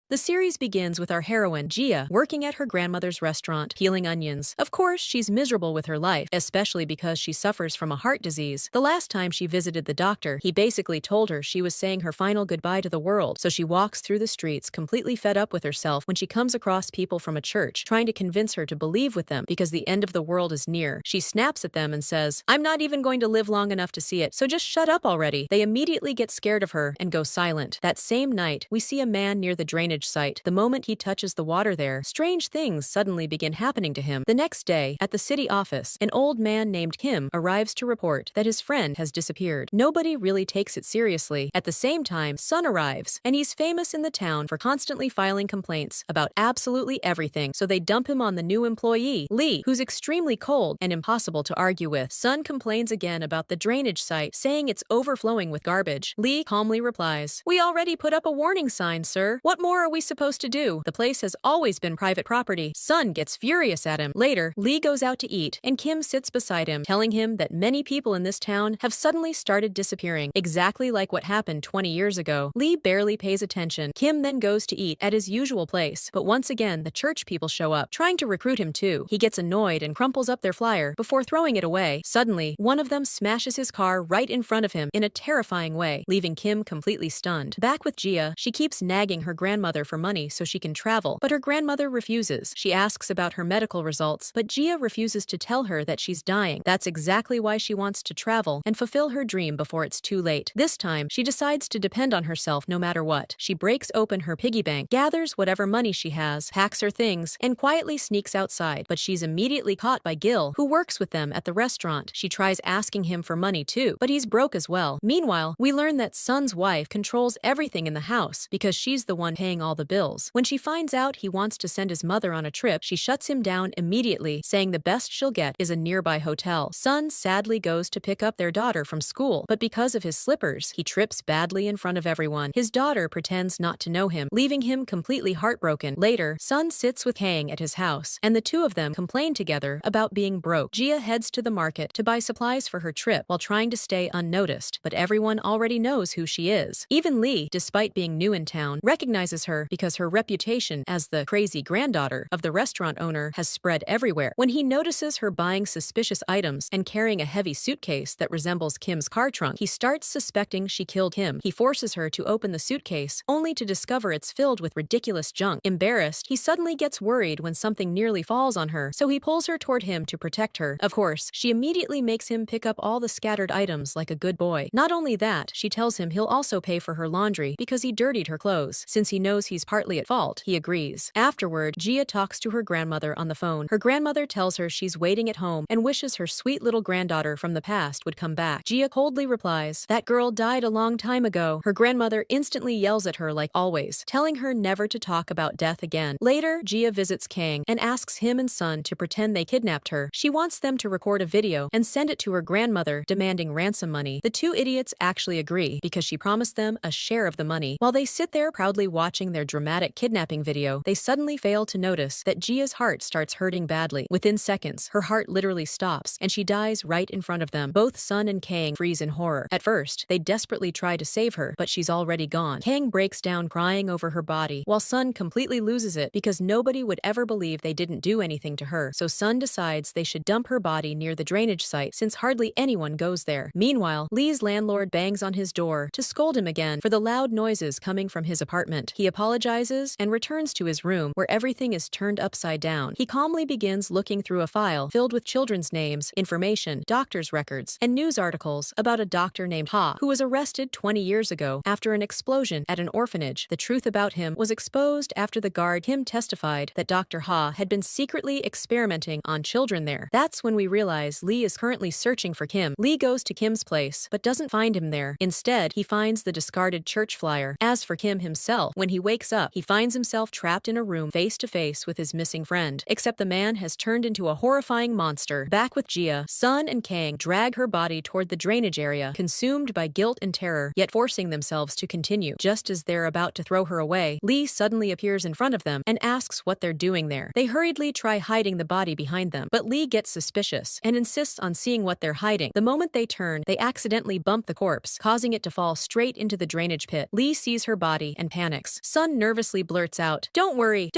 The series begins with our heroine, Gia, working at her grandmother's restaurant, peeling onions. Of course, she's miserable with her life, especially because she suffers from a heart disease. The last time she visited the doctor, he basically told her she was saying her final goodbye to the world, so she walks through the streets completely fed up with herself when she comes across people from a church trying to convince her to believe with them because the end of the world is near. She snaps at them and says, "I'm not even going to live long enough to see it, so just shut up already." They immediately get scared of her and go silent. That same night, we see a man near the drainage site. The moment he touches the water there, strange things suddenly begin happening to him. The next day, at the city office, an old man named Kim arrives to report that his friend has disappeared. Nobody really takes it seriously. At the same time, Sun arrives, and he's famous in the town for constantly filing complaints about absolutely everything, so they dump him on the new employee, Lee, who's extremely cold and impossible to argue with. Sun complains again about the drainage site, saying it's overflowing with garbage. Lee calmly replies, "We already put up a warning sign, sir. What more are we supposed to do? The place has always been private property." Sun gets furious at him. Later, Lee goes out to eat, and Kim sits beside him, telling him that many people in this town have suddenly started disappearing, exactly like what happened 20 years ago. Lee barely pays attention. Kim then goes to eat at his usual place, but once again, the church people show up, trying to recruit him too. He gets annoyed and crumples up their flyer before throwing it away. Suddenly, one of them smashes his car right in front of him in a terrifying way, leaving Kim completely stunned. Back with Gia, she keeps nagging her grandmother for money so she can travel, but her grandmother refuses. She asks about her medical results, but Gia refuses to tell her that she's dying. That's exactly why she wants to travel and fulfill her dream before it's too late. This time, she decides to depend on herself no matter what. She breaks open her piggy bank, gathers whatever money she has, packs her things, and quietly sneaks outside. But she's immediately caught by Gil, who works with them at the restaurant. She tries asking him for money too, but he's broke as well. Meanwhile, we learn that Sun's wife controls everything in the house because she's the one paying all the bills. When she finds out he wants to send his mother on a trip, she shuts him down immediately, saying the best she'll get is a nearby hotel. Sun sadly goes to pick up their daughter from school, but because of his slippers, he trips badly in front of everyone. His daughter pretends not to know him, leaving him completely heartbroken. Later, Sun sits with Kang at his house, and the two of them complain together about being broke. Gia heads to the market to buy supplies for her trip while trying to stay unnoticed, but everyone already knows who she is. Even Lee, despite being new in town, recognizes her because her reputation as the crazy granddaughter of the restaurant owner has spread everywhere. When he notices her buying suspicious items and carrying a heavy suitcase that resembles Kim's car trunk, he starts suspecting she killed him. He forces her to open the suitcase, only to discover it's filled with ridiculous junk. Embarrassed, he suddenly gets worried when something nearly falls on her, so he pulls her toward him to protect her. Of course, she immediately makes him pick up all the scattered items like a good boy. Not only that, she tells him he'll also pay for her laundry because he dirtied her clothes. Since he knows he's partly at fault, he agrees. Afterward, Gia talks to her grandmother on the phone. Her grandmother tells her she's waiting at home and wishes her sweet little granddaughter from the past would come back. Gia coldly replies, "That girl died a long time ago." Her grandmother instantly yells at her like always, telling her never to talk about death again. Later, Gia visits Kang and asks him and Sun to pretend they kidnapped her. She wants them to record a video and send it to her grandmother, demanding ransom money. The two idiots actually agree because she promised them a share of the money. While they sit there proudly watching their dramatic kidnapping video, they suddenly fail to notice that Gia's heart starts hurting badly. Within seconds, her heart literally stops, and she dies right in front of them. Both Sun and Kang freeze in horror. At first, they desperately try to save her, but she's already gone. Kang breaks down crying over her body, while Sun completely loses it because nobody would ever believe they didn't do anything to her. So Sun decides they should dump her body near the drainage site since hardly anyone goes there. Meanwhile, Lee's landlord bangs on his door to scold him again for the loud noises coming from his apartment. He apologizes and returns to his room where everything is turned upside down. He calmly begins looking through a file filled with children's names, information, doctor's records, and news articles about a doctor named Ha who was arrested 20 years ago after an explosion at an orphanage. The truth about him was exposed after the guard Kim testified that Dr. Ha had been secretly experimenting on children there. That's when we realize Lee is currently searching for Kim. Lee goes to Kim's place but doesn't find him there. Instead, he finds the discarded church flyer. As for Kim himself, when he wakes up, he finds himself trapped in a room face to face with his missing friend. Except the man has turned into a horrifying monster. Back with Gia, Sun and Kang drag her body toward the drainage area, consumed by guilt and terror, yet forcing themselves to continue. Just as they're about to throw her away, Lee suddenly appears in front of them and asks what they're doing there. They hurriedly try hiding the body behind them, but Lee gets suspicious and insists on seeing what they're hiding. The moment they turn, they accidentally bump the corpse, causing it to fall straight into the drainage pit. Lee sees her body and panics. Sun Sun nervously blurts out, don't worry,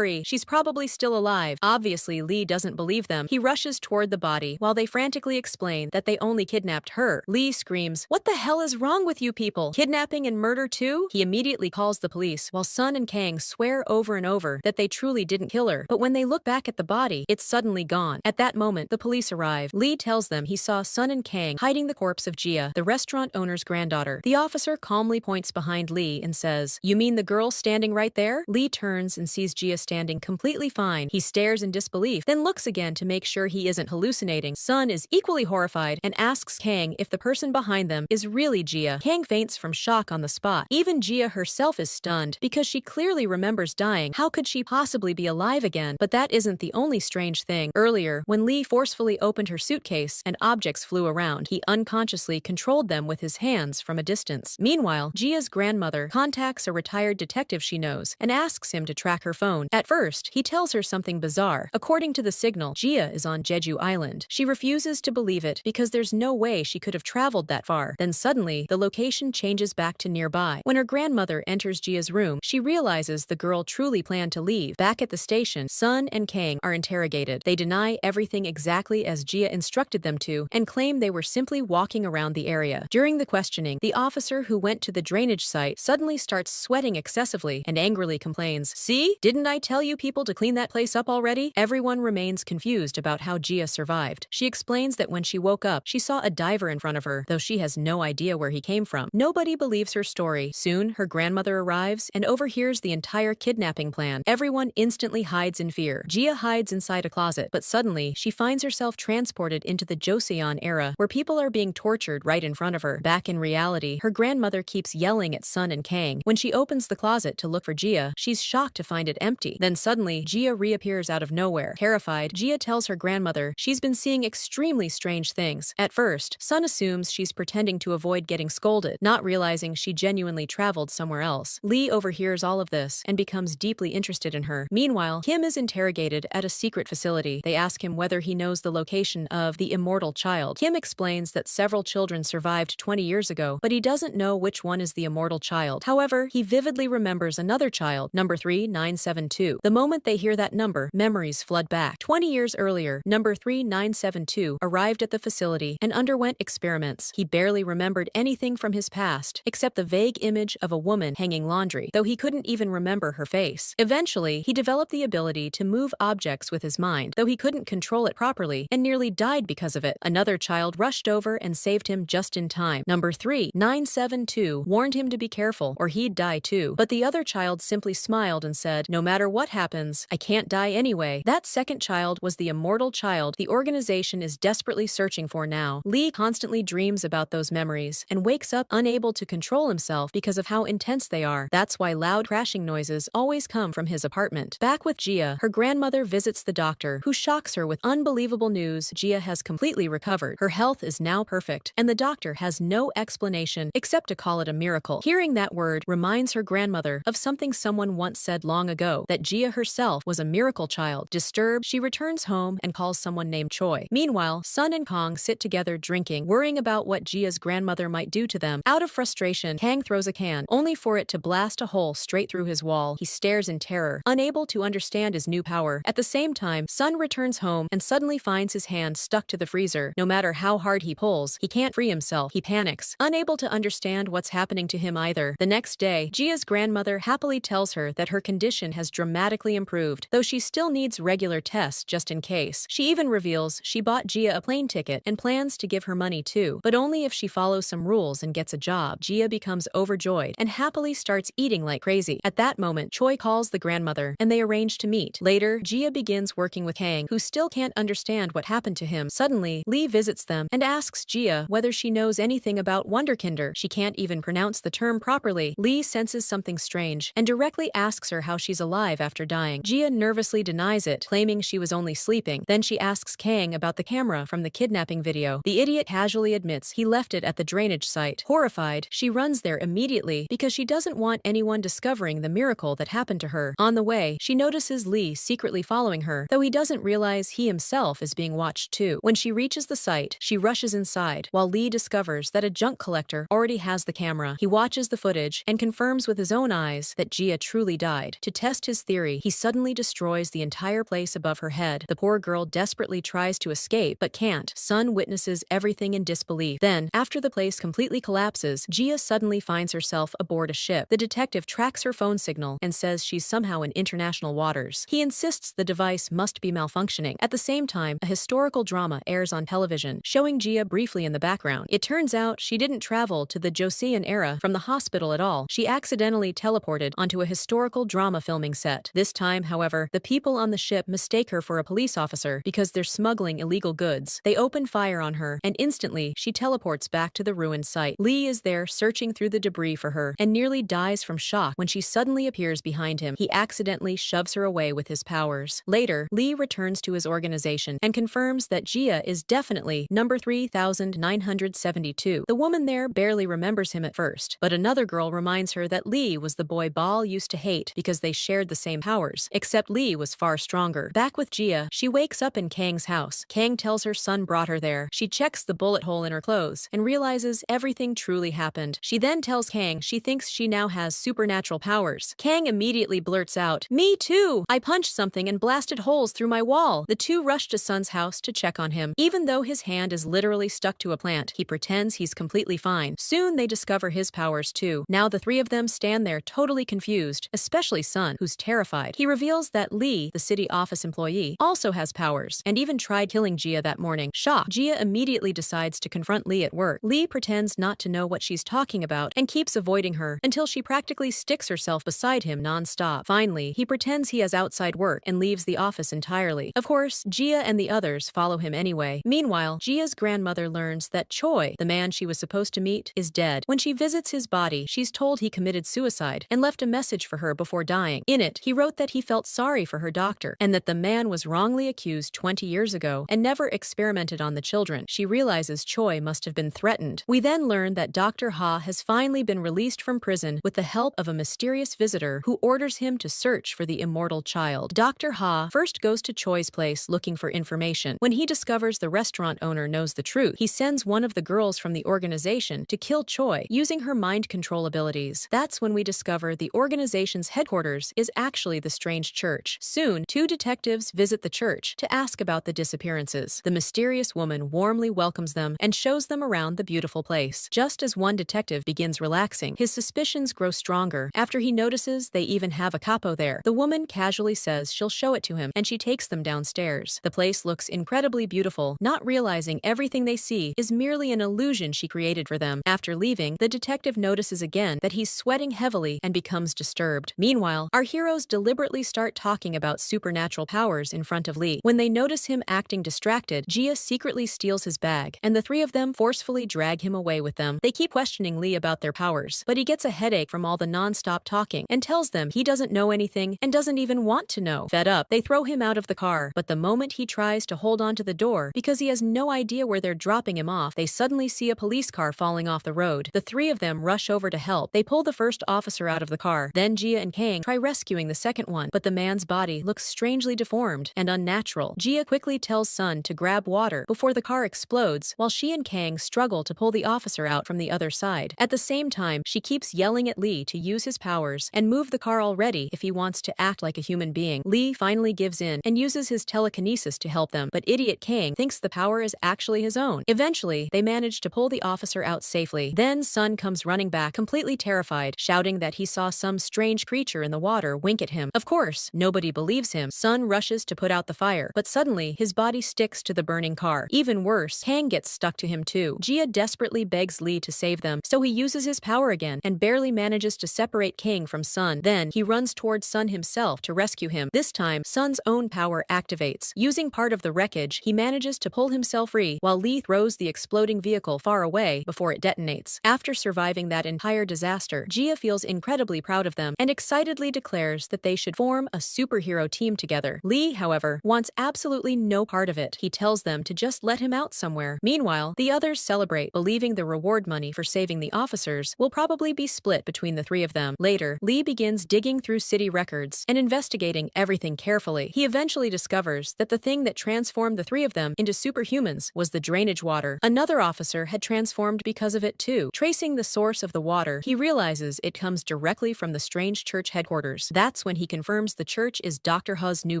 she's probably still alive. Obviously, Lee doesn't believe them. He rushes toward the body while they frantically explain that they only kidnapped her. Lee screams, what the hell is wrong with you people? Kidnapping and murder too? He immediately calls the police while Sun and Kang swear over and over that they truly didn't kill her. But when they look back at the body, it's suddenly gone. At that moment, the police arrive. Lee tells them he saw Sun and Kang hiding the corpse of Jia, the restaurant owner's granddaughter. The officer calmly points behind Lee and says, you mean the girl standing right there? Lee turns and sees Jia standing completely fine. He stares in disbelief, then looks again to make sure he isn't hallucinating. Sun is equally horrified and asks Kang if the person behind them is really Jia. Kang faints from shock on the spot. Even Jia herself is stunned because she clearly remembers dying. How could she possibly be alive again? But that isn't the only strange thing. Earlier, when Lee forcefully opened her suitcase and objects flew around, he unconsciously controlled them with his hands from a distance. Meanwhile, Jia's grandmother contacts a retired detective she knows and asks him to track her phone. At first, he tells her something bizarre. According to the signal, Jia is on Jeju Island. She refuses to believe it because there's no way she could have traveled that far. Then suddenly, the location changes back to nearby. When her grandmother enters Jia's room, she realizes the girl truly planned to leave. Back at the station, Sun and Kang are interrogated. They deny everything exactly as Jia instructed them to and claim they were simply walking around the area. During the questioning, the officer who went to the drainage site suddenly starts sweating excessively and angrily complains, see? Didn't I tell you people to clean that place up already? Everyone remains confused about how Jia survived. She explains that when she woke up, she saw a diver in front of her, though she has no idea where he came from. Nobody believes her story. Soon, her grandmother arrives and overhears the entire kidnapping plan. Everyone instantly hides in fear. Jia hides inside a closet, but suddenly, she finds herself transported into the Joseon era, where people are being tortured right in front of her. Back in reality, her grandmother keeps yelling at Sun and Kang. When she opens the closet to look for Jia, she's shocked to find it empty. Then suddenly, Jia reappears out of nowhere. Terrified, Jia tells her grandmother she's been seeing extremely strange things. At first, Sun assumes she's pretending to avoid getting scolded, not realizing she genuinely traveled somewhere else. Lee overhears all of this and becomes deeply interested in her. Meanwhile, Kim is interrogated at a secret facility. They ask him whether he knows the location of the immortal child. Kim explains that several children survived 20 years ago, but he doesn't know which one is the immortal child. However, he vividly remembers another child, number 3972. The moment they hear that number, memories flood back. 20 years earlier, number 3972 arrived at the facility and underwent experiments. He barely remembered anything from his past, except the vague image of a woman hanging laundry, though he couldn't even remember her face. Eventually, he developed the ability to move objects with his mind, though he couldn't control it properly and nearly died because of it. Another child rushed over and saved him just in time. Number 3972 warned him to be careful or he'd die too, but the other child simply smiled and said, no matter what happens, I can't die anyway. That second child was the immortal child the organization is desperately searching for now. Lee constantly dreams about those memories and wakes up unable to control himself because of how intense they are. That's why loud crashing noises always come from his apartment. Back with Jia, her grandmother visits the doctor, who shocks her with unbelievable news. Jia has completely recovered. Her health is now perfect, and the doctor has no explanation except to call it a miracle. Hearing that word reminds her grandmother of something someone once said long ago, that Jia herself was a miracle child. Disturbed, she returns home and calls someone named Choi. Meanwhile, Sun and Kang sit together drinking, worrying about what Jia's grandmother might do to them. Out of frustration, Kang throws a can, only for it to blast a hole straight through his wall. He stares in terror, unable to understand his new power. At the same time, Sun returns home and suddenly finds his hand stuck to the freezer. No matter how hard he pulls, he can't free himself. He panics, unable to understand what's happening to him either. The next day, Jia's grandmother happily tells her that her condition has dramatically improved, though she still needs regular tests just in case. She even reveals she bought Jia a plane ticket and plans to give her money too, but only if she follows some rules and gets a job. Jia becomes overjoyed and happily starts eating like crazy. At that moment, Choi calls the grandmother and they arrange to meet. Later, Jia begins working with Kang, who still can't understand what happened to him. Suddenly, Lee visits them and asks Jia whether she knows anything about Wonderkinder. She can't even pronounce the term properly. Lee senses something strange and directly asks her how she's alive after dying. Jia nervously denies it, claiming she was only sleeping. Then she asks Kang about the camera from the kidnapping video. The idiot casually admits he left it at the drainage site. Horrified, she runs there immediately because she doesn't want anyone discovering the miracle that happened to her. On the way, she notices Lee secretly following her, though he doesn't realize he himself is being watched too. When she reaches the site, she rushes inside, while Lee discovers that a junk collector already has the camera. He watches the footage and confirms with his own eyes that Gia truly died. To test his theory, he suddenly destroys the entire place above her head. The poor girl desperately tries to escape, but can't. Sun witnesses everything in disbelief. Then, after the place completely collapses, Gia suddenly finds herself aboard a ship. The detective tracks her phone signal and says she's somehow in international waters. He insists the device must be malfunctioning. At the same time, a historical drama airs on television, showing Gia briefly in the background. It turns out she didn't travel to the Joseon era from the hospital at all. She accidentally teleported onto a historical drama filming set. This time, however, the people on the ship mistake her for a police officer because they're smuggling illegal goods. They open fire on her, and instantly, she teleports back to the ruined site. Lee is there searching through the debris for her and nearly dies from shock when she suddenly appears behind him. He accidentally shoves her away with his powers. Later, Lee returns to his organization and confirms that Gia is definitely number 3972. The woman there barely remembers him at first, but another girl reminds her that Lee was the boy Baal used to hate because they shared the same powers, except Lee was far stronger. Back with Gia, she wakes up in Kang's house. Kang tells her son brought her there. She checks the bullet hole in her clothes and realizes everything truly happened. She then tells Kang she thinks she now has supernatural powers. Kang immediately blurts out, "Me too! I punched something and blasted holes through my wall." The two rush to Sun's house to check on him. Even though his hand is literally stuck to a plant, he pretends he's completely fine. Soon they discover his powers too. Now the three of them stand there totally confused, especially Sun, who's terrified. He reveals that Lee, the city office employee, also has powers, and even tried killing Gia that morning. Shocked, Gia immediately decides to confront Lee at work. Lee pretends not to know what she's talking about and keeps avoiding her until she practically sticks herself beside him non-stop. Finally, he pretends he has outside work and leaves the office entirely. Of course, Gia and the others follow him anyway. Meanwhile, Gia's grandmother learns that Choi, the man she was supposed to meet, is dead. When she visits his body, she's told he committed suicide and left a message for her before dying. In it, he wrote that he felt sorry for her doctor and that the man was wrongly accused 20 years ago and never experimented on the children. She realizes Choi must have been threatened. We then learn that Dr. Ha has finally been released from prison with the help of a mysterious visitor who orders him to search for the immortal child. Dr. Ha first goes to Choi's place looking for information. When he discovers the restaurant owner knows the truth, he sends one of the girls from the organization to kill Choi using her mind control abilities. That's when we discover the organization's headquarters is actually the strange church. Soon, two detectives visit the church to ask about the disappearances. The mysterious woman warmly welcomes them and shows them around the beautiful place. Just as one detective begins relaxing, his suspicions grow stronger after he notices they even have a capo there. The woman casually says she'll show it to him, and she takes them downstairs. The place looks incredibly beautiful, not realizing everything they see is merely an illusion she created for them. After leaving, the detective notices again that he's sweating heavily and becomes disturbed. Meanwhile, our heroes deliberately start talking about supernatural powers in front of Lee. When they notice him acting distracted, Gia secretly steals his bag, and the three of them forcefully drag him away with them. They keep questioning Lee about their powers, but he gets a headache from all the non-stop talking and tells them he doesn't know anything and doesn't even want to know. Fed up, they throw him out of the car, but the moment he tries to hold on to the door because he has no idea where they're dropping him off, they suddenly see a police car falling off the road. The three of them rush over to help. They pull the first officer out of the car. Then Gia and Kang try rescuing the second one, but the man's body looks strangely deformed and unnatural. Gia quickly tells Sun to grab water before the car explodes, while she and Kang struggle to pull the officer out from the other side. At the same time, she keeps yelling at Lee to use his powers and move the car already if he wants to act like a human being. Lee finally gives in and uses his telekinesis to help them, but idiot Kang thinks the power is actually his own. Eventually, they manage to pull the officer out safely. Then Sun comes running back, completely terrified, shouting that he saw some strange creature in the water wink at him. Of course, nobody believes him. Sun rushes to put out the fire, but suddenly his body sticks to the burning car. Even worse, Kang gets stuck to him too. Gia desperately begs Lee to save them, so he uses his power again and barely manages to separate Kang from Sun. Then he runs towards Sun himself to rescue him. This time, Sun's own power activates. Using part of the wreckage, he manages to pull himself free while Lee throws the exploding vehicle far away before it detonates. After surviving that entire disaster, Gia feels incredibly proud of them and excitedly declares that they should form a superhero team together. Lee, however, wants absolutely no part of it. He tells them to just let him out somewhere. Meanwhile, the others celebrate, believing the reward money for saving the officers will probably be split between the three of them. Later, Lee begins digging through city records and investigating everything carefully. He eventually discovers that the thing that transformed the three of them into superhumans was the drainage water. Another officer had transformed because of it too. Tracing the source of the water, he realizes it comes directly from the strange church headquarters. That's when he confirms the church is Dr. Hu's new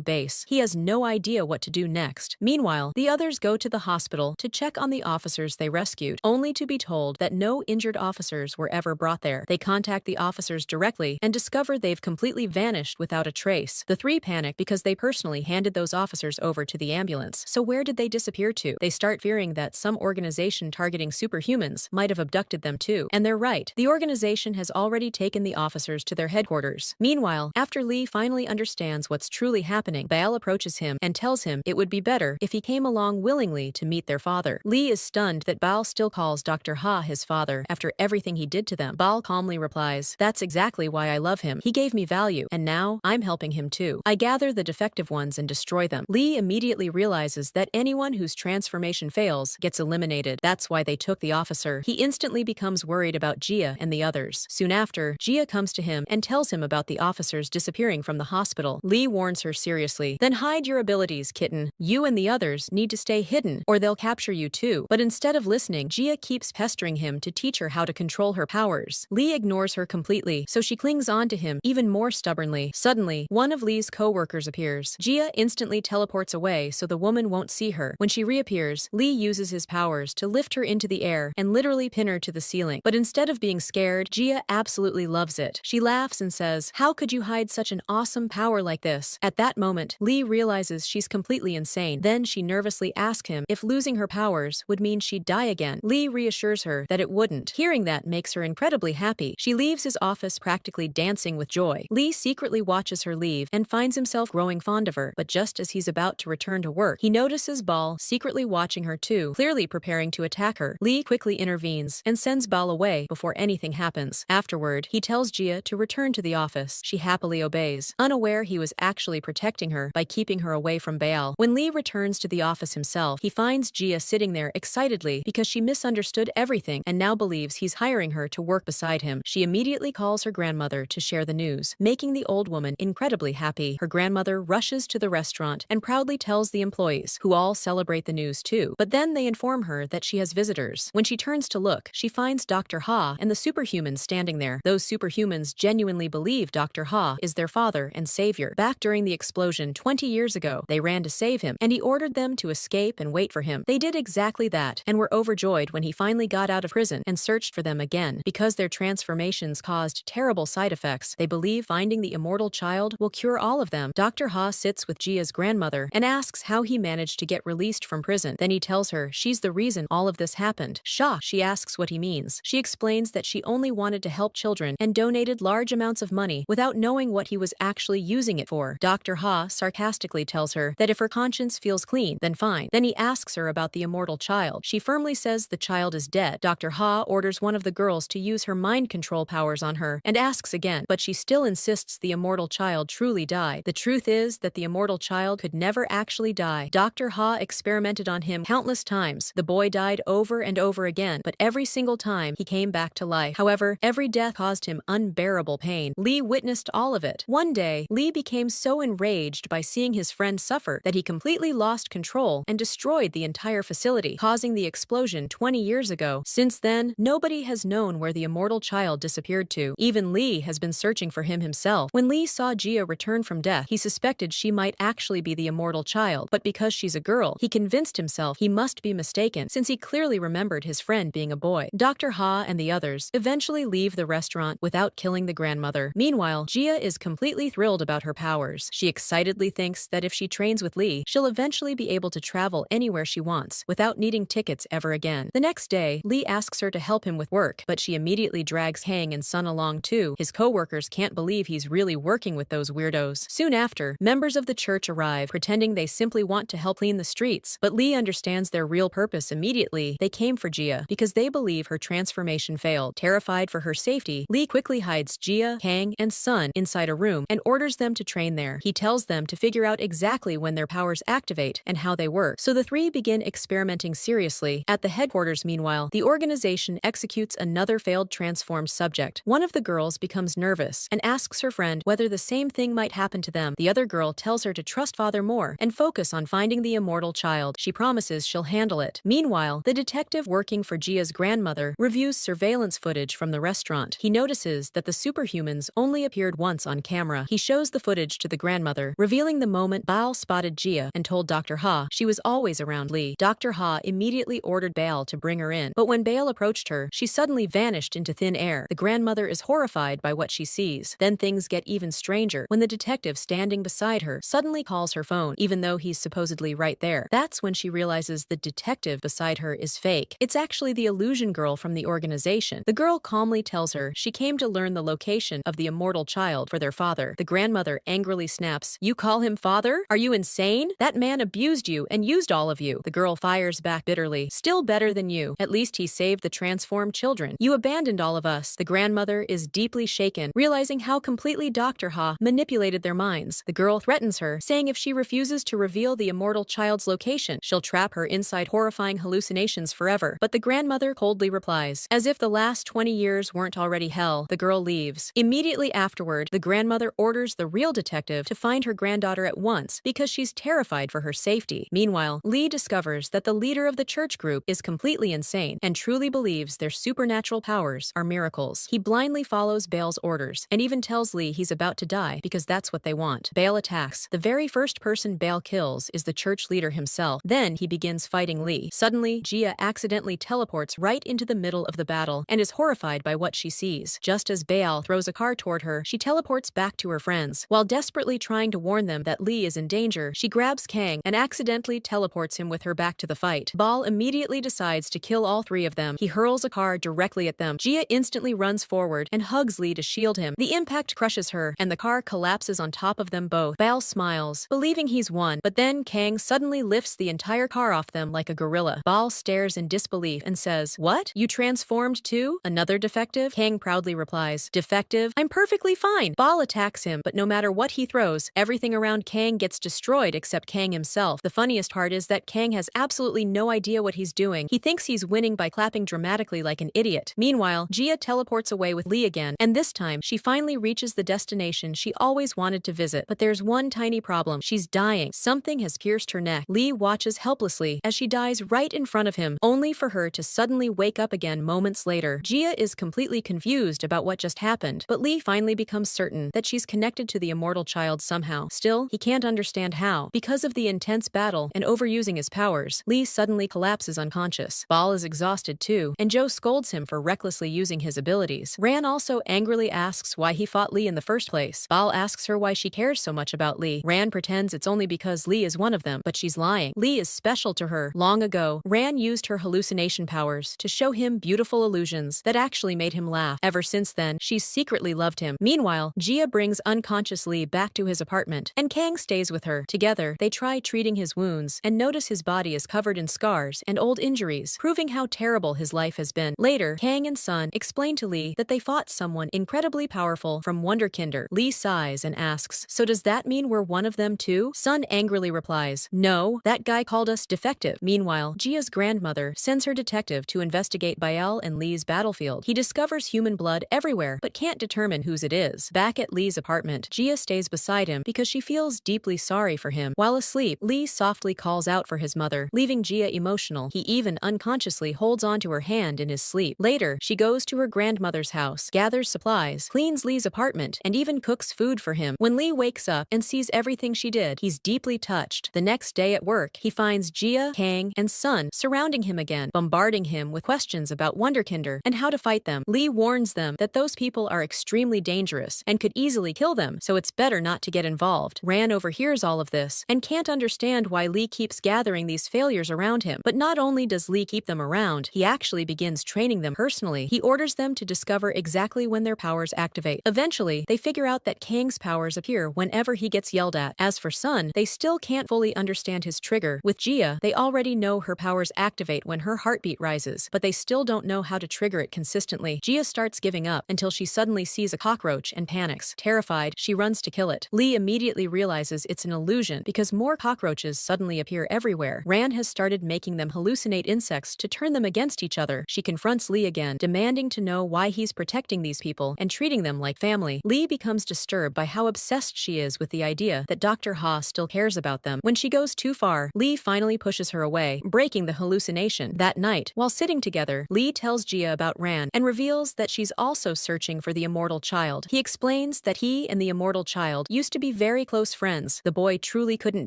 base. He has no idea what to do next. Meanwhile, the others go to the hospital to check on the officers they rescued, only to be told that no injured officers were ever brought there. They contact the officers directly and discover they've completely vanished without a trace. The three panic because they personally handed those officers over to the ambulance. So where did they disappear to? They start fearing that some organization targeting superhumans might have abducted them too. And they're right. The organization has already taken the officers to their headquarters. Meanwhile, after Lee finally understands what's truly happening, Baal approaches him and tells him it would be better if he came along willingly to meet their father. Lee is stunned that Baal still calls Dr. Ha his father after everything he did to them. Baal calmly replies, "That's exactly why I love him. He gave me value, and now I'm helping him too. I gather the defective ones and destroy them." Lee immediately realizes that anyone whose transformation fails gets eliminated. That's why they took the officer. He instantly becomes worried about Gia and the others. Soon after, Gia comes to him and tells him about the officers disappearing from the hospital. Lee warns her seriously, "Then hide your abilities, kitten. You and the others need to stay hidden, or they'll capture you too." But instead of listening, Gia keeps pestering him to teach her how to control her powers. Lee ignores her completely, so she clings on to him even more stubbornly. Suddenly, one of Lee's co-workers appears. Gia instantly teleports away so the woman won't see her. When she reappears, Lee uses his powers to lift her into the air and literally pin her to the ceiling. But instead of being scared, Gia absolutely loves it. She laughs and says, "How could you hide such an awesome power like this?" At that moment, Lee realizes she's completely insane. Then she nervously asks him if losing her powers would mean she'd die again. Lee reassures her that it wouldn't. Hearing that makes her incredibly happy. She leaves his office practically dancing with joy. Lee secretly watches her leave and finds himself growing fond of her. But just as he's about to return to work, he notices Baal secretly watching her too, clearly preparing to attack her. Lee quickly intervenes and sends Baal away before anything happens. Afterward, he tells Gia to return to the office. She happily obeys, unaware he was actually protecting her by keeping her away from Baal. When Lee returns to the office himself, he finds Gia sitting there excitedly because she misunderstood everything and now believes he's hiring her to work beside him. She immediately calls her grandmother to share the news, making the old woman incredibly happy. Her grandmother rushes to the restaurant and proudly tells the employees, who all celebrate the news too. But then they inform her that she has visitors. When she turns to look, she finds Dr. Ha and the superhumans standing there. Those superhumans genuinely believe Dr. Ha is their father and savior. Back during the explosion 20 years ago, they ran to save him, and he ordered them to escape and wait for him. They did exactly that, and were overjoyed when he finally got out of prison and searched for them again. Because their transformations caused terrible side effects, they believe finding the immortal child will cure all of them. Dr. Ha sits with Gia's grandmother and asks how he managed to get released from prison. Then he tells her she's the reason all of this happened. Shocked, she asks what he means. She explains that she only wanted to help children and donated large amounts of money without knowing what he was actually using it for. Dr. Ha sarcastically tells her that if her conscience feels clean, then fine. Then he asks her about the immortal child. She firmly says the child is dead. Dr. Ha orders one of the girls to use her mind control powers on her and asks again, but she still insists the immortal child truly died. The truth is that the immortal child could never actually die. Dr. Ha experimented on him countless times. The boy died over and over again, but every single time he came back to life. However, every death caused him unbearable pain. Lee witnessed all of it. One day, Lee became so enraged by seeing his friend suffer that he completely lost control and destroyed the entire facility, causing the explosion 20 years ago. Since then, nobody has known where the immortal child disappeared to. Even Lee has been searching for him himself. When Lee saw Gia return from death, he suspected she might actually be the immortal child, but because she's a girl, he convinced himself he must be mistaken, since he clearly remembered his friend being a boy. Dr. Ha and the others eventually leave the restaurant without killing the grandmother. Meanwhile, Gia is completely thrilled about her powers. She excitedly thinks that if she trains with Lee, she'll eventually be able to travel anywhere she wants without needing tickets ever again. The next day, Lee asks her to help him with work, but she immediately drags Hang and Sun along too. His co-workers can't believe he's really working with those weirdos. Soon after, members of the church arrive, pretending they simply want to help clean the streets. But Lee understands their real purpose immediately. They came for Gia because they believe her transformation failed. Terrified for her safety, Lee quickly hides Gia, Hang, and Sun inside a room and orders them to train there. He tells them to figure out exactly when their powers activate and how they work. So the three begin experimenting seriously. At the headquarters, meanwhile, the organization executes another failed transformed subject. One of the girls becomes nervous and asks her friend whether the same thing might happen to them. The other girl tells her to trust Father more and focus on finding the immortal child. She promises she'll handle it. Meanwhile, the detective working for Gia's grandmother reviews surveillance footage from the restaurant. He notices notices that the superhumans only appeared once on camera. He shows the footage to the grandmother, revealing the moment Baal spotted Gia and told Dr. Ha she was always around Lee. Dr. Ha immediately ordered Baal to bring her in, but when Baal approached her, she suddenly vanished into thin air. The grandmother is horrified by what she sees. Then things get even stranger when the detective standing beside her suddenly calls her phone, even though he's supposedly right there. That's when she realizes the detective beside her is fake. It's actually the illusion girl from the organization. The girl calmly tells her she came to learn the location of the immortal child for their father. The grandmother angrily snaps, "You call him father? Are you insane? That man abused you and used all of you." The girl fires back bitterly, "Still better than you. At least he saved the transformed children. You abandoned all of us." The grandmother is deeply shaken, realizing how completely Dr. Ha manipulated their minds. The girl threatens her, saying if she refuses to reveal the immortal child's location, she'll trap her inside horrifying hallucinations forever. But the grandmother coldly replies, "As if the last 20 years weren't already hell." The girl leaves. Immediately afterward, the grandmother orders the real detective to find her granddaughter at once because she's terrified for her safety. Meanwhile, Lee discovers that the leader of the church group is completely insane and truly believes their supernatural powers are miracles. He blindly follows Baal's orders and even tells Lee he's about to die because that's what they want. Baal attacks. The very first person Baal kills is the church leader himself. Then he begins fighting Lee. Suddenly, Gia accidentally teleports right into the middle of the battle and is horrified by what she sees. Just as Baal throws a car toward her, she teleports back to her friends. While desperately trying to warn them that Lee is in danger, she grabs Kang and accidentally teleports him with her back to the fight. Baal immediately decides to kill all three of them. He hurls a car directly at them. Gia instantly runs forward and hugs Lee to shield him. The impact crushes her, and the car collapses on top of them both. Baal smiles, believing he's won, but then Kang suddenly lifts the entire car off them like a gorilla. Baal stares in disbelief and says, "What? You transformed too? Another defective?" Kang proudly replies, "Defective? I'm perfectly fine." Baal attacks him, but no matter what he throws, everything around Kang gets destroyed except Kang himself. The funniest part is that Kang has absolutely no idea what he's doing. He thinks he's winning by clapping dramatically like an idiot. Meanwhile, Gia teleports away with Lee again, and this time she finally reaches the destination she always wanted to visit. But there's one tiny problem. She's dying. Something has pierced her neck. Lee watches helplessly as she dies right in front of him, only for her to suddenly wake up again moments later. Gia is completely confused about what just happened, but Lee finally becomes certain that she's connected to the immortal child somehow. Still, he can't understand how. Because of the intense battle and overusing his powers, Lee suddenly collapses unconscious. Baal is exhausted too, and Joe scolds him for recklessly using his abilities. Ran also angrily asks why he fought Lee in the first place. Baal asks her why she cares so much about Lee. Ran pretends it's only because Lee is one of them, but she's lying. Lee is special to her. Long ago, Ran used her hallucination powers to show him beautiful illusions that actually made him laugh. Ever since then, she's secretly loved him. Meanwhile, Gia brings unconscious Lee back to his apartment, and Kang stays with her. Together, they try treating his wounds and notice his body is covered in scars and old injuries, proving how terrible his life has been. Later, Kang and Sun explain to Lee that they fought someone incredibly powerful from Wonderkinder. Lee sighs and asks, "So does that mean we're one of them too?" Sun angrily replies, "No, that guy called us defective." Meanwhile, Gia's grandmother sends her detective to investigate Baal and Lee's battlefield. He discovers human blood everywhere, but can't determine whose it is. Back at Lee's apartment, Gia stays beside him because she feels deeply sorry for him. While asleep, Lee softly calls out for his mother, leaving Gia emotional. He even unconsciously holds onto her hand in his sleep. Later, she goes to her grandmother's house, gathers supplies, cleans Lee's apartment, and even cooks food for him. When Lee wakes up and sees everything she did, he's deeply touched. The next day at work, he finds Gia, Kang, and Sun surrounding him again, bombarding him with questions about Wonderkinder and how to fight them. Lee warns them that those people are extremely dangerous and could easily kill them, so it's better not to get involved. Ran overhears all of this and can't understand why Lee keeps gathering these failures around him. But not only does Lee keep them around, he actually begins training them personally. He orders them to discover exactly when their powers activate. Eventually, they figure out that Kang's powers appear whenever he gets yelled at. As for Sun, they still can't fully understand his trigger. With Gia, they already know her powers activate when her heartbeat rises, but they still don't know how to trigger it consistently. Gia starts giving up until she suddenly sees a cockroach and panics. Terrified, she runs to kill it. Lee immediately realizes it's an illusion because more cockroaches suddenly appear everywhere. Ran has started making them hallucinate insects to turn them against each other. She confronts Lee again, demanding to know why he's protecting these people and treating them like family. Lee becomes disturbed by how obsessed she is with the idea that Dr. Ha still cares about them. When she goes too far, Lee finally pushes her away, breaking the hallucination. That night, while sitting together, Lee tells Gia about Ran and reveals that she's also searching for the immortal child. He explains that he and the immortal child used to be very close friends. The boy truly couldn't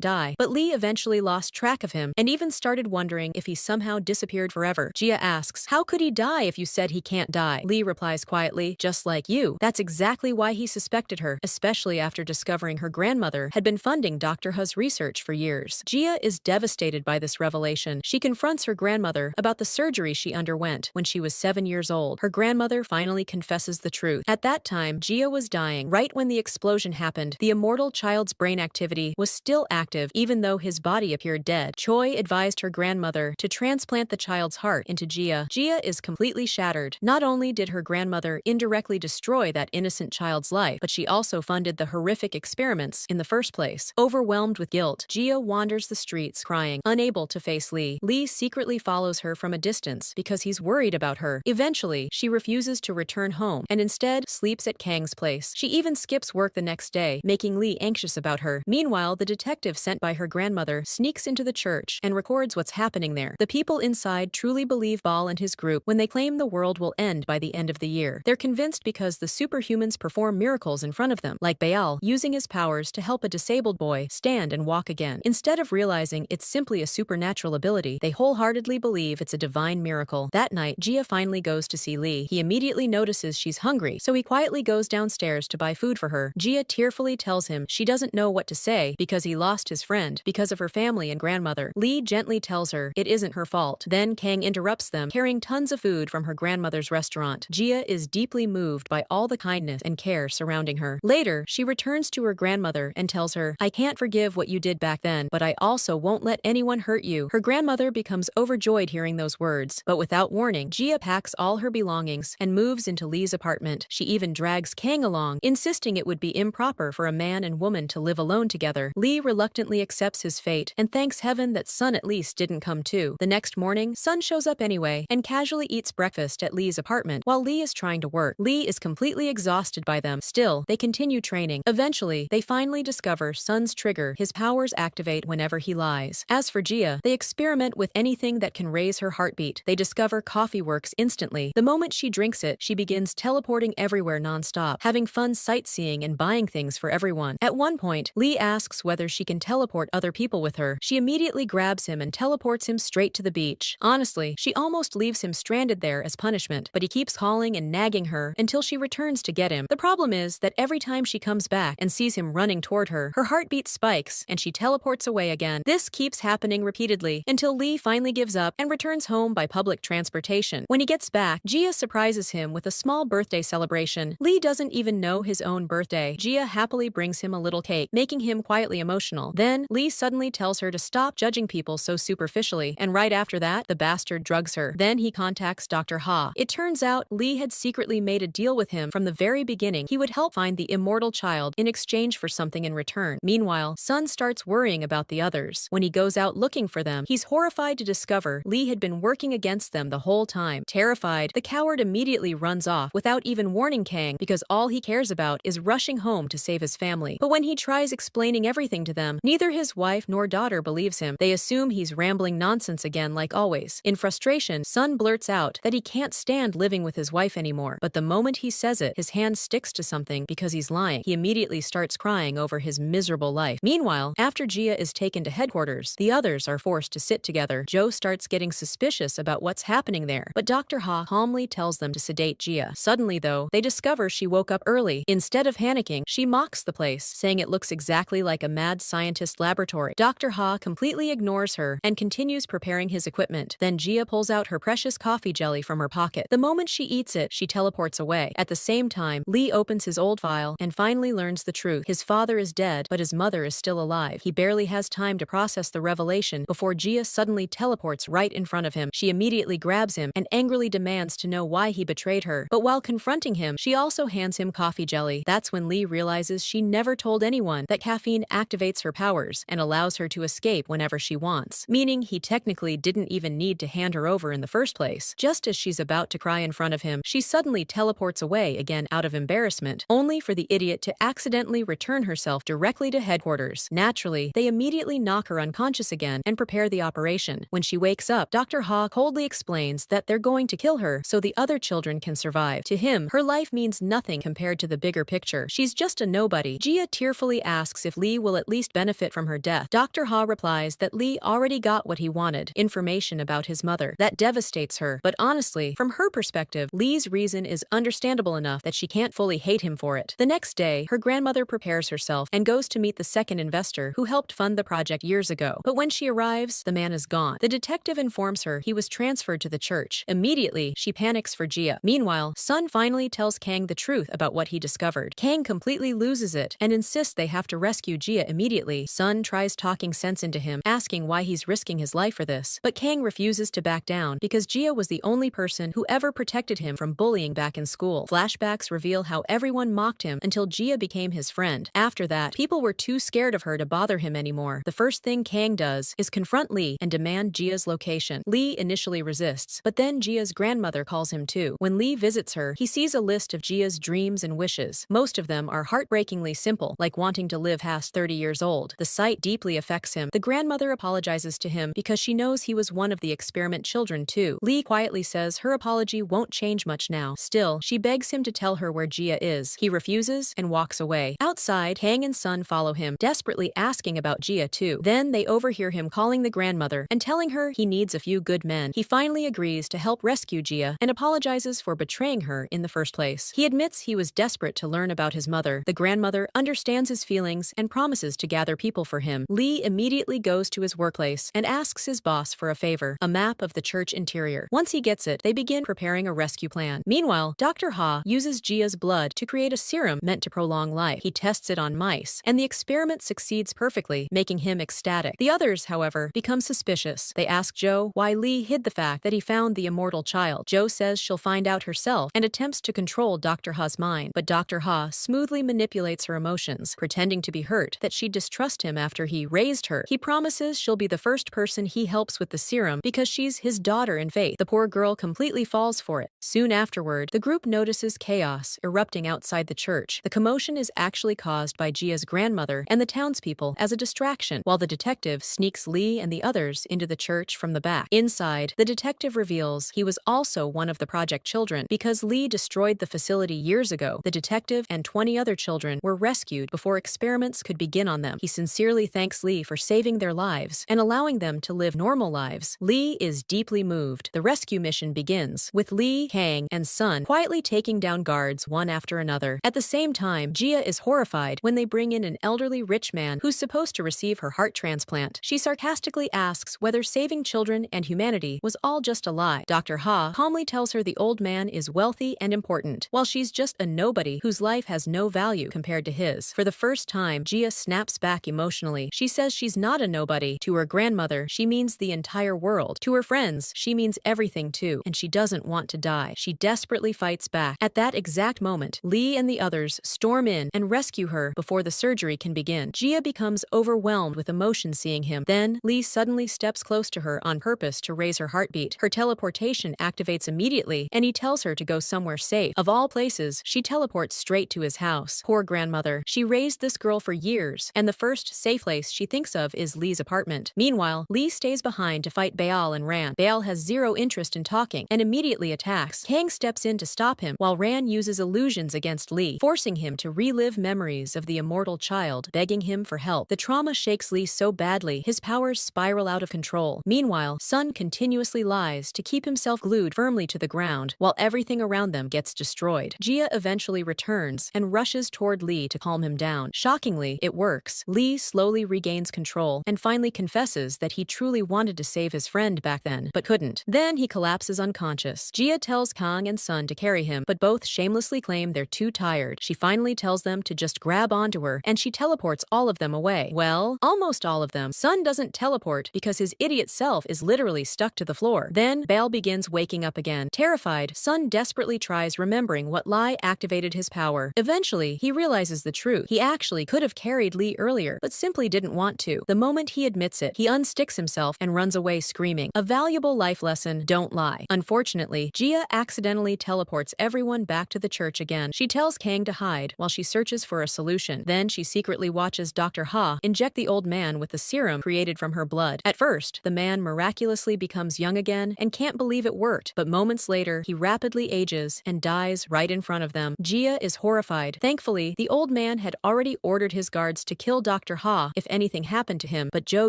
die, but Lee eventually lost track of him and even started wondering if he somehow disappeared forever. Gia asks, "How could he die if you said he can't die?" Lee replies quietly, "Just like you." That's exactly why he suspected her, especially after discovering her grandmother had been funding Dr. Hu's research for years. Gia is devastated by this revelation. She confronts her grandmother about the surgery she underwent when she was 7 years old. Her grandmother finally confesses the truth. At that time, Gia was dying. Right when the explosion happened, the immortal child's brain activity was still active even though his body appeared dead. Choi advised her grandmother to transplant the child's heart into Gia. Gia is completely shattered. Not only did her grandmother indirectly destroy that innocent child's life, but she also funded the horrific experiments in the first place. Overwhelmed with guilt, Gia wanders the streets crying, unable to face Lee. Lee secretly follows her from a distance because he's worried about her. Eventually, she refuses to return home and instead sleeps at Kang's place. She even skips work the next day, making Lee anxious about her. Meanwhile, the detective sent by her grandmother sneaks into the church and records what's happening there. The people inside truly believe Baal and his group when they claim the world will end by the end of the year. They're convinced because the superhumans perform miracles in front of them, like Baal using his powers to help a disabled boy stand and walk again. Instead of realizing it's simply a supernatural ability, they wholeheartedly believe it's a divine miracle. That night, Gia finally goes to see Lee. He immediately notices she's hungry, so he quietly goes downstairs to buy food for her. Gia tearfully tells him she doesn't know what to say because he lost his friend because of her family and grandmother. Lee gently tells her it isn't her fault. Then Kang interrupts them, carrying tons of food from her grandmother's restaurant. Gia is deeply moved by all the kindness and care surrounding her. Later, she returns to her grandmother and tells her, "I can't forgive what you did back then, but I also won't let anyone hurt you." Her grandmother becomes overjoyed hearing those words, but without warning, Gia packs all her belongings and moves into Lee's apartment. She even drags Kang along, insisting it would be improper for a man and woman to live alone together. Lee reluctantly accepts his fate and thanks heaven that Sun at least didn't come too. The next morning, Sun shows up anyway and casually eats breakfast at Lee's apartment while Lee is trying to work. Lee is completely exhausted by them. Still, they continue training. Eventually, they finally discover Sun's trigger. His powers activate whenever he lies. As for Gia, they experiment with anything that can raise her heartbeat. They discover coffee works instantly. The moment she drinks it, she begins teleporting everywhere nonstop, having fun sightseeing and buying things for everyone. At one point, Lee asks whether she can teleport other people with her. She immediately grabs him and teleports him straight to the beach. Honestly, she almost leaves him stranded there as punishment, but he keeps calling and nagging her until she returns to get him. The problem is that every time she comes back and sees him running toward her, her heartbeat spikes and she teleports away again. This keeps happening repeatedly until Lee finally gives up and returns home by public transportation. When he gets back, Gia surprises him with a small birthday celebration. Lee doesn't even know his own birthday. Gia happily brings him a little cake, making him quietly emotional. Then, Lee suddenly tells her to stop judging people so superficially, and right after that, the bastard drugs her. Then he contacts Dr. Ha. It turns out Lee had secretly made a deal with him from the very beginning. He would help find the immortal child in exchange for something in return. Meanwhile, Sun starts worrying about the others. When he goes out looking for them, he's horrified to discover Lee had been working against them the whole time. Terrified, the coward immediately runs off without even warning Kang because all he cares about is rushing home to save his family. But when he tries explaining everything to them, neither his wife nor daughter believes him. They assume he's rambling nonsense again like always. In frustration, Sun blurts out that he can't stand living with his wife anymore. But the moment he says it, his hand sticks to something because he's lying. He immediately starts crying over his miserable life. Meanwhile, after Gia is taken to headquarters, the others are forced to sit together. Joe starts getting suspicious about what's happening there, but Dr. Ha calmly tells them to sedate Gia. Suddenly, though, they discover she woke up early. Instead of panicking, she mocks the place, saying it looks exactly like a mad scientist laboratory. Dr. Ha completely ignores her and continues preparing his equipment. Then Gia pulls out her precious coffee jelly from her pocket. The moment she eats it, she teleports away. At the same time, Lee opens his old file and finally learns the truth. His father is dead, but his mother is still alive. He barely has time to process the revelation before Gia suddenly teleports right in front of him. She immediately grabs him and angrily demands to know why he betrayed her. But while confronting him, she also hands him coffee jelly. That's when Lee realizes she never told anyone that caffeine activates her powers and allows her to escape whenever she wants, meaning he technically didn't even need to hand her over in the first place. Just as she's about to cry in front of him, she suddenly teleports away again out of embarrassment, only for the idiot to accidentally return herself directly to headquarters. Naturally, they immediately knock her unconscious again and prepare the operation. When she wakes up, Dr. Ha coldly explains that they're going to kill her so the other children can survive. To him, her life means nothing compared to the bigger picture. She's just a nobody. Jia tearfully asks if Lee will at least benefit from her death. Dr. Ha replies that Lee already got what he wanted, information about his mother. That devastates her, but honestly, from her perspective, Lee's reason is understandable enough that she can't fully hate him for it. The next day, her grandmother prepares herself and goes to meet the second investor who helped fund the project years ago. But when she arrives, the man is gone. The detective informs her he was transferred to the church. Immediately, she panics for Jia. Meanwhile, Sun finally tells Kang the truth about what he discovered. Kang completely loses it and insists they have to rescue Jia immediately. Sun tries talking sense into him, asking why he's risking his life for this. But Kang refuses to back down because Jia was the only person who ever protected him from bullying back in school. Flashbacks reveal how everyone mocked him until Jia became his friend. After that, people were too scared of her to bother him anymore. The first thing Kang does is confront Lee and demand Jia's location. Lee initially resists, but then Jia's grandmother calls him too. When Lee visits her, he sees a list of Jia's dreams and wishes. Most of them are heartbreakingly simple, like wanting to live past 30 years old. The sight deeply affects him. The grandmother apologizes to him because she knows he was one of the experiment children too. Lee quietly says her apology won't change much now. Still, she begs him to tell her where Jia is. He refuses and walks away. Outside, Kang and Sun follow him, desperately asking about Jia too. Then they overhear him calling the grandmother and telling her he needs a few good men. He finally agrees to help rescue Jia and apologizes for betraying her in the first place. He admits he was desperate to learn about his mother. The grandmother understands his feelings and promises to gather people for him. Lee immediately goes to his workplace and asks his boss for a favor, a map of the church interior. Once he gets it, they begin preparing a rescue plan. Meanwhile, Dr. Ha uses Jia's blood to create a serum meant to prolong life. He tests it on mice, and the experiment succeeds perfectly, making him ecstatic. The others, however, become suspicious. They ask Joe why Lee hid the fact that he found the immortal child. Joe says she'll find out herself and attempts to control Dr. Ha's mind, but Dr. Ha smoothly manipulates her emotions, pretending to be hurt that she'd distrust him after he raised her. He promises she'll be the first person he helps with the serum because she's his daughter in faith. The poor girl completely falls for it. Soon afterward, the group notices chaos erupting outside the church. The commotion is actually caused by Jia's grandmother and the townspeople as a distraction, while the detective sneaks Lee and the others into the church from the back. Inside, the detective reveals he was also one of the project children. Because Lee destroyed the facility years ago, the detective and 20 other children were rescued before experiments could begin on them. He sincerely thanks Lee for saving their lives and allowing them to live normal lives. Lee is deeply moved. The rescue mission begins, with Lee, Kang, and Sun quietly taking down guards one after another. At the same time, Jia is horrified when they bring in an elderly rich man who's supposed to receive her heart transplant. She sarcastically asks whether saving children and humanity was all just a lie. Dr. Ha calmly tells her the old man is wealthy and important, while she's just a nobody whose life has no value compared to his. For the first time, Jia snaps back emotionally. She says she's not a nobody. To her grandmother, she means the entire world. To her friends, she means everything too, and she doesn't want to die. She desperately fights back. At that exact moment, Lee and the others storm in and rescue her before the surgery can begin. Jia becomes overwhelmed with emotion seeing him. Then, Lee suddenly steps close to her on purpose to raise her heartbeat. Her teleportation activates immediately, and he tells her to go somewhere safe. Of all places, she teleports straight to his house. Poor grandmother. She raised this girl for years, and the first safe place she thinks of is Lee's apartment. Meanwhile, Lee stays behind to fight Baal and Ran. Baal has zero interest in talking and immediately attacks. Kang steps in to stop him, while Ran uses illusions against Lee, forcing him to relive memories of the immortal child, begging him for help. The trauma shakes Lee so badly, his powers spiral out of control. Meanwhile, Sun continuously lies to keep himself glued firmly to the ground, while everything around them gets destroyed. Jia eventually returns and rushes toward Lee to calm him down. Shockingly, it works. Lee slowly regains control and finally confesses that he truly wanted to save his friend back then, but couldn't. Then he collapses unconscious. Jia tells Kang and Sun to carry him, but both shamelessly claim they're too tired. She finally tells them to just grab onto her, and she teleports all of them away. Well, almost all of them. Sun doesn't teleport because his idiot self is literally stuck to the floor. Then Baal begins waking up again. Terrified, Sun desperately tries remembering what lie activated his power. Eventually, he realizes the truth. He actually could have carried Lee earlier, but simply didn't want to. The moment he admits it, he unsticks himself and runs away screaming. A valuable life lesson: don't lie. Unfortunately, Jia accidentally teleports everyone back to the church again. She tells Kang to hide while she searches for a solution. Then she secretly watches Dr. Ha inject the old man with the serum created from her blood. At first, the man miraculously becomes young again and can't believe it worked, but moments later, he rapidly rapidly ages and dies right in front of them. Gia is horrified. Thankfully, the old man had already ordered his guards to kill Dr. Ha if anything happened to him, but Jo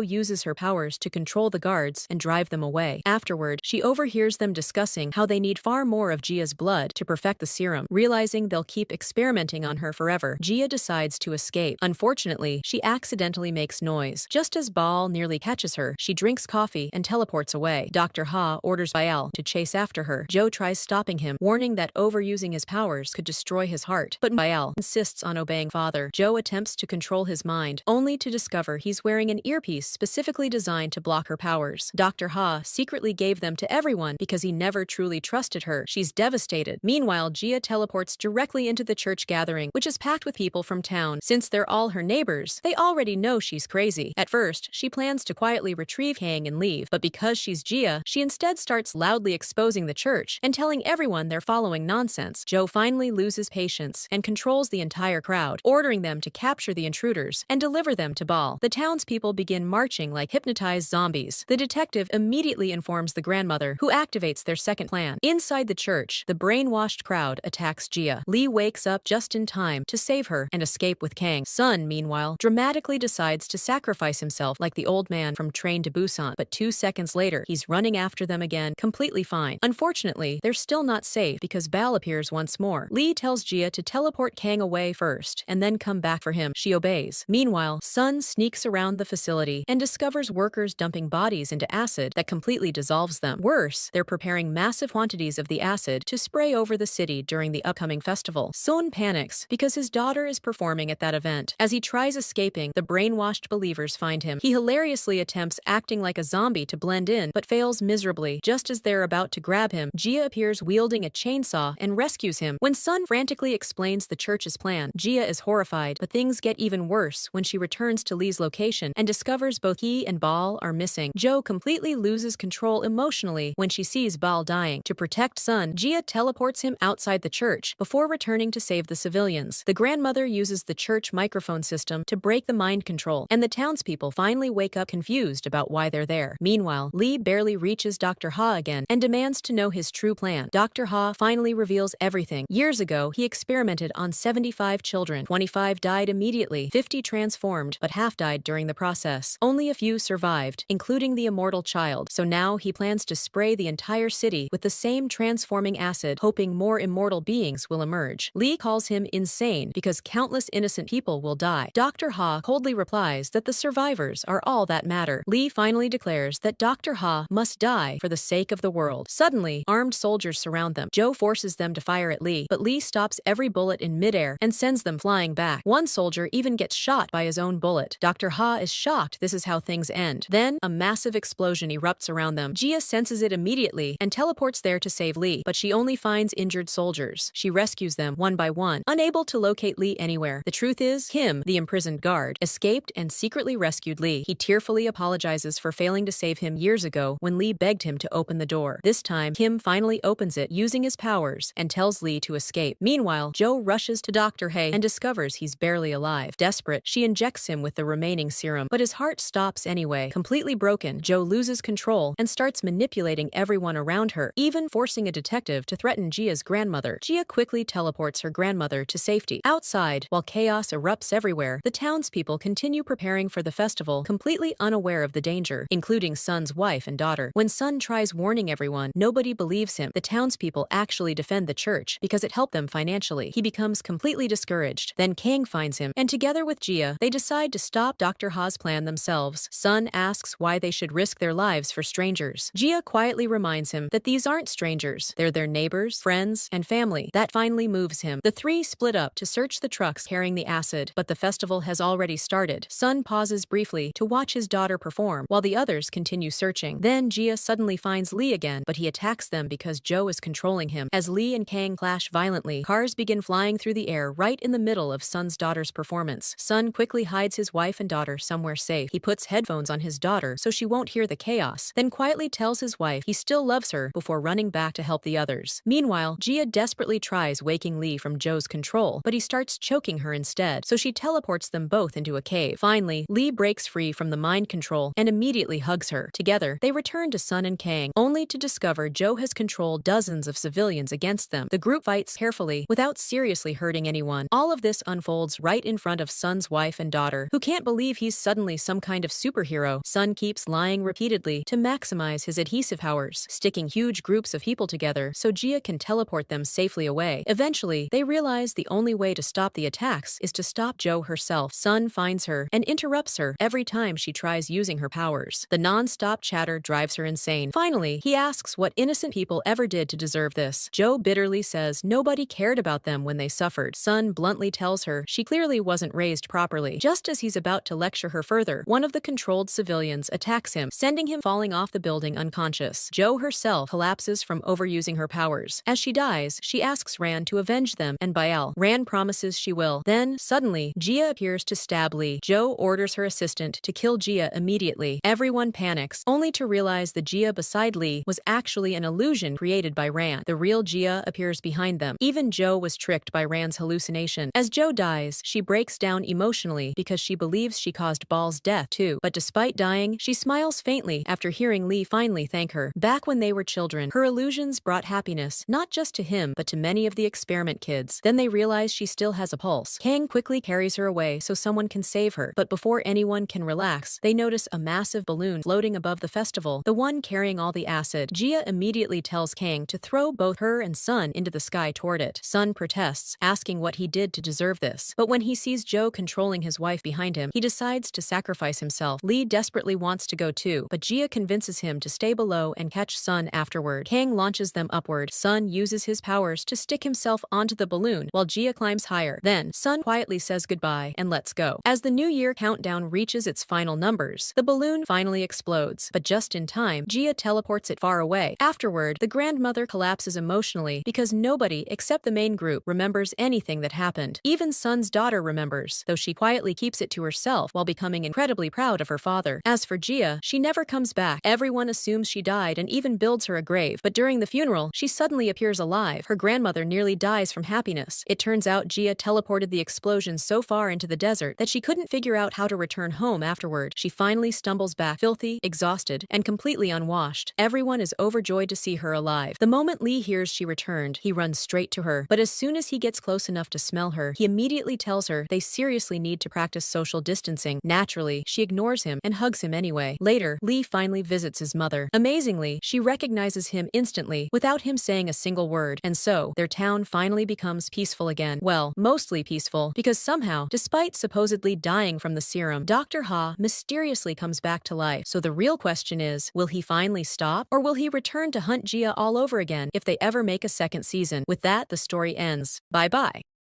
uses her powers to control the guards and drive them away. Afterward, she overhears them discussing how they need far more of Gia's blood to perfect the serum. Realizing they'll keep experimenting on her forever, Gia decides to escape. Unfortunately, she accidentally makes noise. Just as Baal nearly catches her, she drinks coffee and teleports away. Dr. Ha orders Baal to chase after her. Jo tries stopping him, warning that overusing his powers could destroy his heart. But Baal insists on obeying father. Jo attempts to control his mind, only to discover he's wearing an earpiece specifically designed to block her powers. Dr. Ha secretly gave them to everyone because he never truly trusted her. She's devastated. Meanwhile, Gia teleports directly into the church gathering, which is packed with people from town. Since they're all her neighbors, they already know she's crazy. At first, she plans to quietly retrieve Kang and leave, but because she's Gia, she instead starts loudly exposing the church and telling everyone they're following nonsense. Jo finally loses patience and controls the entire crowd, ordering them to capture the intruders and deliver them to Baal. The townspeople begin marching like hypnotized zombies. The detective immediately informs the grandmother, who activates their second plan. Inside the church, the brainwashed crowd attacks Gia. Lee wakes up just in time to save her and escape with Kang. Sun, meanwhile, dramatically decides to sacrifice himself like the old man from Train to Busan, but 2 seconds later, he's running after them again, completely fine. Unfortunately, they're still not safe because Baal appears once more. Lee tells Gia to teleport Kang away first and then come back for him. She obeys. Meanwhile, Sun sneaks around the facility and discovers workers dumping bodies into acid that completely dissolves them. Worse, they're preparing massive quantities of the acid to spray over the city during the upcoming festival. Sun panics because his daughter is performing at that event. As he tries escaping, the brainwashed believers find him. He hilariously attempts acting like a zombie to blend in, but fails miserably. Just as they're about to grab him, Gia appears wielding a chainsaw and rescues him. When Sun frantically explains the church's plan, Gia is horrified, but things get even worse when she returns to Lee's location and discovers both he and Baal are missing. Jo completely loses control emotionally when she sees Baal dying. To protect Sun, Gia teleports him outside the church before returning to save the civilians. The grandmother uses the church microphone system to break the mind control, and the townspeople finally wake up confused about why they're there. Meanwhile, Lee barely reaches Dr. Ha again and demands to know his true plan. Dr. Ha finally reveals everything. Years ago, he experimented on 75 children. 25 died immediately, 50 transformed, but half died during the process. Only a few survived, including the immortal child. So now he plans to spray the entire city with the same transforming acid, hoping more immortal beings will emerge. Lee calls him insane because countless innocent people will die. Dr. Ha coldly replies that the survivors are all that matter. Lee finally declares that Dr. Ha must die for the sake of the world. Suddenly, armed soldiers surround them. Jo forces them to fire at Lee, but Lee stops every bullet in midair and sends them flying back. One soldier even gets shot by his own bullet. Dr. Ha is shocked this is how things end. Then, a massive explosion erupts around them. Gia senses it immediately and teleports there to save Lee, but she only finds injured soldiers. She rescues them one by one, unable to locate Lee anywhere. The truth is, Kim, the imprisoned guard, escaped and secretly rescued Lee. He tearfully apologizes for failing to save him years ago when Lee begged him to open the door. This time, Kim finally opens it using his powers and tells Lee to escape. Meanwhile, Jo rushes to Dr. Hay and discovers he's barely alive. Desperate, she injects him with the remaining serum, but his heart stops anyway. Completely broken, Jo loses control and starts manipulating everyone around her, even forcing a detective to threaten Gia's grandmother. Gia quickly teleports her grandmother to safety. Outside, while chaos erupts everywhere, the townspeople continue preparing for the festival, completely unaware of the danger, including Sun's wife and daughter. When Sun tries warning everyone, nobody believes him. The townspeople actually defend the church because it helped them financially. He becomes completely discouraged. Then Kang finds him, and together with Gia, they decide to stop Dr. Ha's plan themselves. Sun asks why they should risk their lives for strangers. Gia quietly reminds him that these aren't strangers. They're their neighbors, friends, and family. That finally moves him. The three split up to search the trucks carrying the acid, but the festival has already started. Sun pauses briefly to watch his daughter perform, while the others continue searching. Then Gia suddenly finds Lee again, but he attacks them because Jo is controlling him. As Lee and Kang clash violently, cars begin flying through the air right in the middle of Sun's daughter's performance. Sun quickly hides his wife and daughter somewhere safe. He puts headphones on his daughter so she won't hear the chaos, then quietly tells his wife he still loves her before running back to help the others. Meanwhile, Gia desperately tries waking Lee from Jo's control, but he starts choking her instead, so she teleports them both into a cave. Finally, Lee breaks free from the mind control and immediately hugs her. Together, they return to Sun and Kang, only to discover Jo has controlled dozens thousands of civilians against them. The group fights carefully, without seriously hurting anyone. All of this unfolds right in front of Sun's wife and daughter, who can't believe he's suddenly some kind of superhero. Sun keeps lying repeatedly to maximize his adhesive powers, sticking huge groups of people together so Gia can teleport them safely away. Eventually, they realize the only way to stop the attacks is to stop Jo herself. Sun finds her and interrupts her every time she tries using her powers. The non-stop chatter drives her insane. Finally, he asks what innocent people ever did to deserve this. Jo bitterly says nobody cared about them when they suffered. Sun bluntly tells her she clearly wasn't raised properly. Just as he's about to lecture her further, one of the controlled civilians attacks him, sending him falling off the building unconscious. Jo herself collapses from overusing her powers. As she dies, she asks Ran to avenge them and Bael. Ran promises she will. Then, suddenly, Gia appears to stab Lee. Jo orders her assistant to kill Gia immediately. Everyone panics, only to realize the Gia beside Lee was actually an illusion created by Ran. The real Gia appears behind them. Even Jo was tricked by Ran's hallucination. As Jo dies, she breaks down emotionally because she believes she caused Baal's death too. But despite dying, she smiles faintly after hearing Lee finally thank her. Back when they were children, her illusions brought happiness, not just to him, but to many of the experiment kids. Then they realize she still has a pulse. Kang quickly carries her away so someone can save her. But before anyone can relax, they notice a massive balloon floating above the festival, the one carrying all the acid. Gia immediately tells Kang to throw both her and Sun into the sky toward it. Sun protests, asking what he did to deserve this. But when he sees Jo controlling his wife behind him, he decides to sacrifice himself. Lee desperately wants to go too, but Gia convinces him to stay below and catch Sun afterward. Kang launches them upward. Sun uses his powers to stick himself onto the balloon while Gia climbs higher. Then, Sun quietly says goodbye and lets go. As the New Year countdown reaches its final numbers, the balloon finally explodes, but just in time, Gia teleports it far away. Afterward, the grandmother collapses emotionally because nobody except the main group remembers anything that happened. Even Sun's daughter remembers, though she quietly keeps it to herself while becoming incredibly proud of her father. As for Gia, she never comes back. Everyone assumes she died and even builds her a grave, but during the funeral, she suddenly appears alive. Her grandmother nearly dies from happiness. It turns out Gia teleported the explosion so far into the desert that she couldn't figure out how to return home afterward. She finally stumbles back, filthy, exhausted, and completely unwashed. Everyone is overjoyed to see her alive. The moment Lee hears she returned, he runs straight to her, but as soon as he gets close enough to smell her, he immediately tells her they seriously need to practice social distancing. Naturally, she ignores him and hugs him anyway. Later, Lee finally visits his mother. Amazingly, she recognizes him instantly without him saying a single word, and so their town finally becomes peaceful again. Well, mostly peaceful, because somehow, despite supposedly dying from the serum, Dr. Ha mysteriously comes back to life. So the real question is, will he finally stop, or will he return to hunt Gia all over again if they ever make a second season? With that, the story ends. Bye-bye.